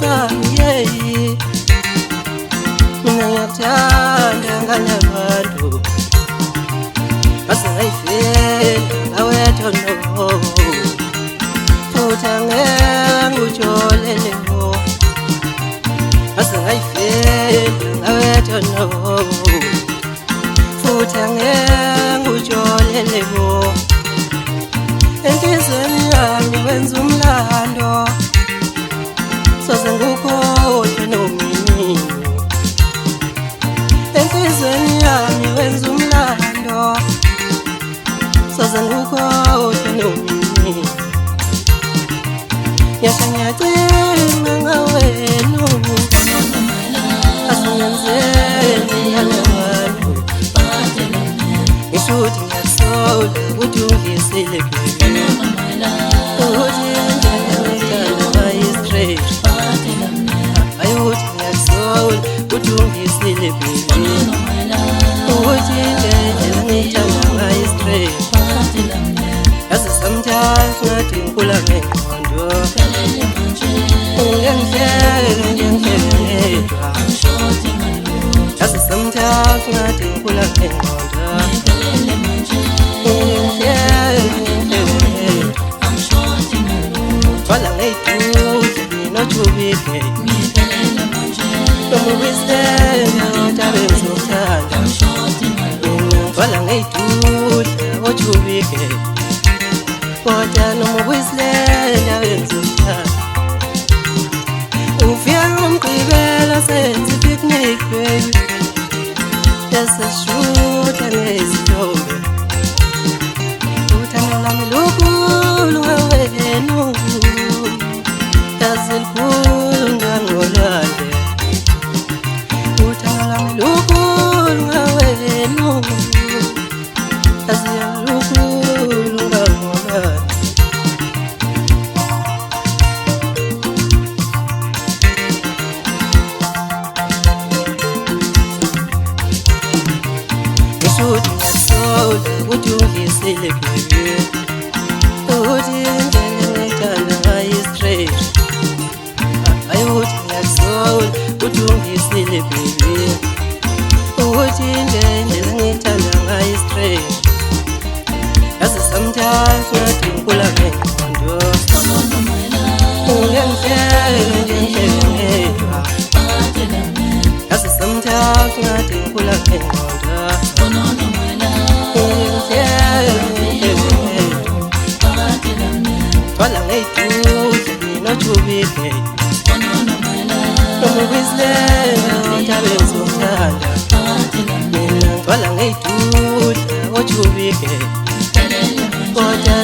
sami mina ngiyakuthanda ngalabantu asingayifeli ngawetho no futhi angeke ujolelemo asingayifeli ngawetho no futhi angeke ujolelemo enhlizweni yami wenza umlando soze ngukhohlwe nomini enhlizweni yami wenza umlando soze ngukhohlwe nomini yasha ngiyacinga ngawenu asingenzeni ngalabantu ngishuthi ngiyakusola ukuthi ungisile ukuthi ngiyangithanda ayi-straight ayukuthi ngiyakusola ukuthi ungisile ukuthi indlela ngiyithanda ayi-straight yazi sometimes ngathi ngikula ngengqondo ngiyangihleka yazi sometimes ngathi ngikula ngengqondo Fala ngey'thuhle mina ojubike noma ubisela utabe ngizokuthanda fala ngey'thuhle ojubike kodwa noma ubisilela ngizokuthanda ufika ngomgqibelo senze i-picnic baby yasesishuta ngezithombe uthando lami lukhulu ngawenu yazi likhulu ngangolwandle uthando lami lukhulu ngawenu yazi lukhulu ngangolwandle ngishuthi ngiyakusola ukuthi ungisile baby ukuthi indlela ngiyithanda ayi-straight ayukuthi ngiyakusola ukuthi ungisile baby ukuthi indlela ngiyithanda ayi-straight yazi sometimes ngathi ngikula ngengqondo ngiyangihleka ngedwa yazi sometimes ngathi ngikula ngengqondo fala ngey'thuhle mina ojubike noma ubisilela utabe ngizokuthanda mina ngifala ngey'thuhle ojubike kodwa